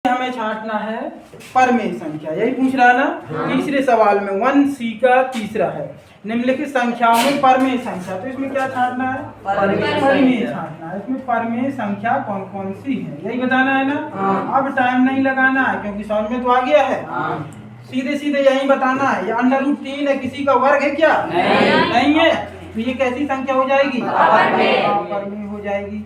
हमें छांटना है परमेय संख्या, यही पूछ रहा ना। तीसरे सवाल में 1C का तीसरा है निम्नलिखित संख्याओं में परमेय संख्या, तो इसमें क्या छांटना है? परमेय छांटना है। इसमें परमेय संख्या कौन कौन सी है यही बताना है ना। अब टाइम नहीं लगाना है क्योंकि समझ में तो आ गया है। सीधे सीधे यही बताना है। ये √3 है, किसी का वर्ग है क्या? नहीं है। तो ये कैसी संख्या हो जाएगी? परमेय हो जाएगी।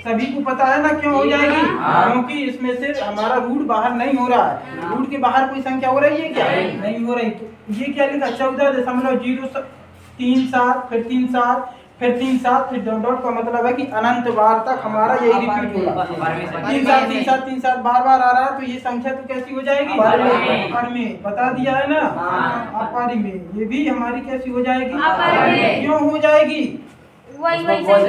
सभी को पता है ना क्यों हो जाएगी? क्योंकि इसमें से हमारा रूट बाहर नहीं हो रहा है। रूट के बाहर कोई संख्या हो रही है क्या? नहीं हो रही। तो ये क्या लिखा? 14.037, फिर 37, फिर 37, फिर डॉट डॉट का मतलब है कि अनंत बार तक हमारा यही रिपीट होगा। 37 37 37 बार बार आ रहा है, तो ये संख्या तो कैसी हो जाएगी? परमेय। बता दिया है ना। अपरिमेय। ये भी हमारी कैसी हो जाएगी? क्यों हो जाएगी? वही बार बार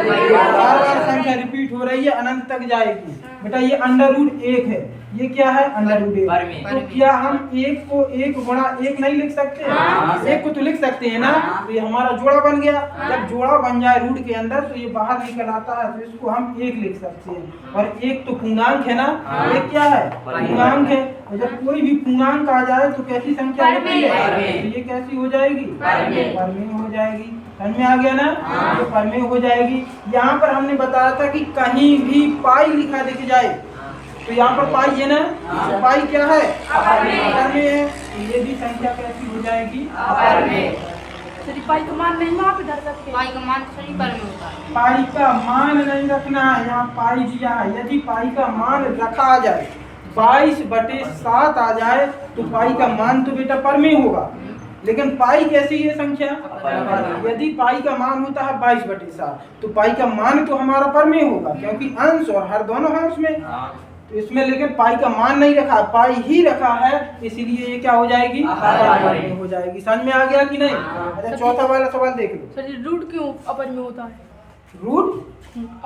संख्या रिपीट हो रही है, अनंत तक जाएगी। बेटा ये √1 है, ये क्या है? √1। तो क्या हम 1 को 1 गुणा 1 नहीं लिख सकते? 1 को तो लिख सकते हैं ना। तो ये हमारा जोड़ा बन गया। जब जोड़ा बन जाए रूट के अंदर तो ये बाहर निकल आता है, तो इसको हम 1 लिख सकते हैं। और 1 तो पूर्णांक है ना। 1 क्या है? पूर्णांक है। और जब कोई भी पूर्णांक आ जाए तो कैसी संख्या होती है? तो ये कैसी हो जाएगी? परमेय हो जाएगी। समझ में आ गया ना। तो परमेय हो जाएगी। यहाँ पर हमने बताया था कि कहीं भी पाई लिखा दिख जाए तो यहाँ पर पाई है ना, तो पाई क्या है? अपरमेय है। तो ये भी संख्या कैसी हो जाएगी? अपरमेय। पाई का मान नहीं वहाँ पे धर सकते। पाई का मान सही परमेय होता है। पाई का मान नहीं रखना है। यहाँ पाई दिया है, यदि पाई का मान रखा जाए 22/7 आ जाए तो पाई का मान तो बेटा परमेय होगा। लेकिन पाई कैसी है संख्या? यदि पाई का मान होता है 22/7 तो पाई का मान तो हमारा परमेय होगा, क्योंकि अंश और हर दोनों है उसमें। तो इसमें लेकिन पाई का मान नहीं रखा, पाई ही रखा है, इसीलिए ये क्या हो जाएगी? परमेय हो जाएगी। समझ में आ गया कि नहीं? अच्छा चौथा वाला सवाल देख लो। सर रूट क्यों अपरमेय होता है? रूट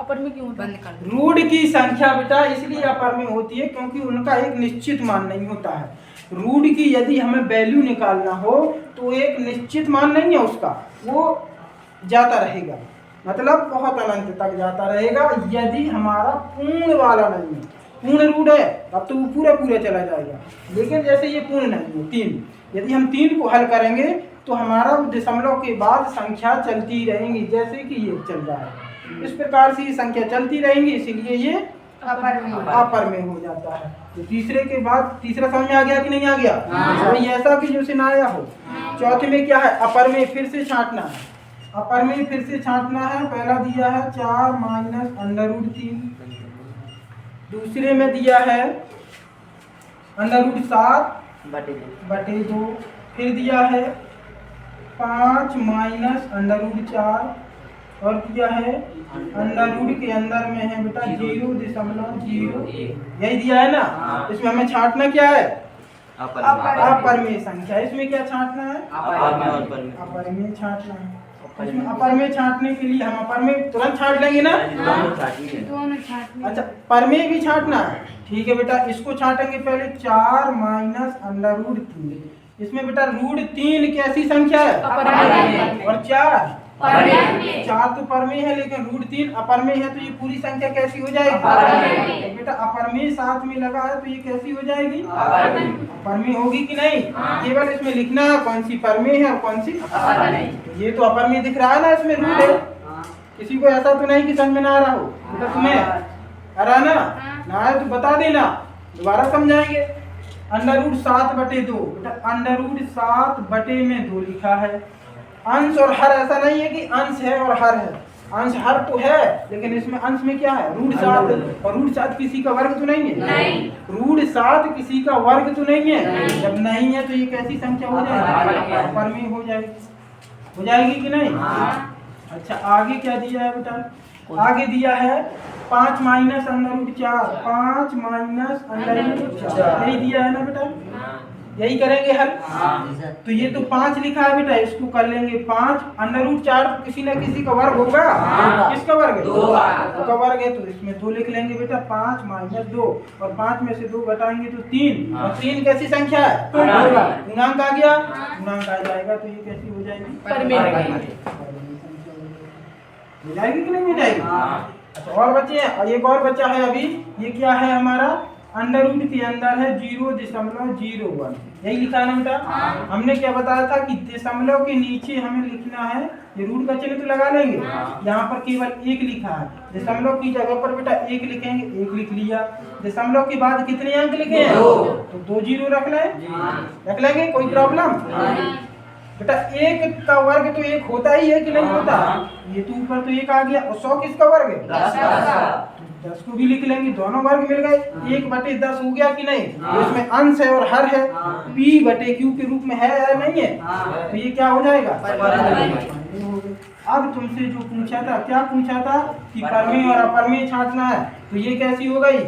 अपरमेय क्यों होता है? रूट की संख्या बेटा इसलिए अपरमेय होती है क्योंकि उनका एक निश्चित मान नहीं होता है। रूट की यदि हमें वैल्यू निकालना हो तो एक निश्चित मान नहीं है उसका, वो जाता रहेगा, मतलब बहुत अनंत तक जाता रहेगा। यदि हमारा पूर्ण वाला नहीं है, पूर्ण रूट है तब तो वो पूरा चला जाएगा। लेकिन जैसे ये पूर्ण नहीं है 3, यदि हम 3 को हल करेंगे तो हमारा दशमलव के बाद संख्या चलती रहेंगी, जैसे कि ये चल रहा है। इस प्रकार से ये संख्या चलती रहेंगी, इसीलिए ये अपरमेय हो जाता है। तो तीसरे के बाद तीसरा समझ में आ गया कि नहीं आ गया? भाई ऐसा कि जो से ना आया हो। चौथे में क्या है? अपरमेय फिर से छांटना है। अपरमेय फिर से छांटना है। पहला दिया है 4 - √3, दूसरे में दिया है √7/2, फिर दिया है 5 - √4 और दिया है √, के अंदर में है बेटा 0.01, यही दिया है ना। इसमें हमें छांटना क्या है? अपरमेय संख्या। इसमें क्या छांटना है? अपरमेय छांटना है। इसमें अपरमेय छांटने के लिए हम अपरमेय तुरंत छांट लेंगे ना। दोनों छांटने। अच्छा परमेय भी छांटना है, ठीक है बेटा। इसको छांटेंगे पहले 4 - √3। इसमें बेटा √3 कैसी संख्या है? और 4 तो परमेय है, लेकिन √3 अपरमेय है, तो ये पूरी संख्या कैसी हो जाएगी? तो बेटा अपरमेय साथ में लगा है तो ये कैसी हो जाएगी? अपरमेय होगी कि नहीं? केवल इसमें लिखना है कौन सी परमेय है और कौन सी अपरमेय। ये तो अपरमेय दिख रहा है ना, इसमें रूट है। किसी को ऐसा तो नहीं कि समझ में ना आ रहा हो? बेटा तुम्हें आ रहा ना आए तो बता देना, दोबारा समझाएंगे। √7/2 बेटा √7/2 लिखा है। अंश और हर ऐसा नहीं है कि अंश है और हर है। अंश हर तो है, लेकिन इसमें अंश में क्या है? √7, और √7 किसी का वर्ग तो नहीं है। √7 किसी का वर्ग तो नहीं है। जब नहीं है तो ये कैसी संख्या हो जाएगी? अपरमेय हो जाएगी। हो जाएगी कि नहीं? अच्छा आगे क्या दिया है बेटा? आगे दिया है 5 - √4, 5 - √4, यही दिया है ना बेटा। यही करेंगे हल। तो ये तो 5 लिखा है बेटा, इसको कर लेंगे 5 √4 तो किसी ना किसी का वर्ग होगा। किसका वर्ग है? 2 का वर्ग है, तो इसमें 2 लिख लेंगे बेटा। 5 - 2 और 5 में से 2 घटाएंगे तो 3, और 3 कैसी संख्या है? पूर्णांक आ गया। पूर्णांक आ जाएगा तो ये कैसी हो जाएगी? परमेय हो जाएगी कि नहीं हो जाएगी? अच्छा और बचे हैं, और एक और बचा है अभी। ये क्या है हमारा? अंडर रूट के अंदर है 0.01, यही लिखा है ना बेटा। हमने क्या बताया था कि दशमलव के नीचे हमें लिखना है, ये रूट का चिन्ह तो लगा लेंगे, यहाँ पर केवल 1 लिखा है, दशमलव की जगह पर बेटा 1 लिखेंगे, 1 लिख लिया। दशमलव के बाद कितने अंक लिखे हैं? 2, तो 2 जीरो रख लेंगे, कोई प्रॉब्लम? बेटा 1 का वर्ग तो 1 होता ही है कि नहीं होता? ये तो ऊपर तो 1 आ गया, और 100 किसका वर्ग है? 10 का। 10 को भी लिख लेंगे, दोनों वर्ग मिल गए, 1/10 हो गया कि नहीं? तो इसमें अंश है और हर है, P/Q के रूप में है या नहीं है? तो ये क्या हो जाएगा? अब तुमसे जो पूछा था, क्या पूछा था कि परमेय और अपरमेय छांटना है, तो ये कैसी हो गई?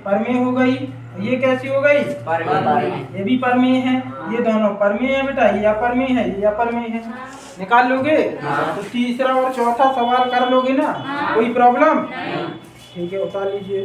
परमेय हो गई। ये कैसी हो गई? ये भी परमेय है, ये दोनों परमेय है बेटा, ये अपरमेय है, ये अपरमेय है। निकाल लोगे? तो तीसरा और चौथा सवाल कर लोगे ना? कोई प्रॉब्लम? ठीक है, उतार लीजिए।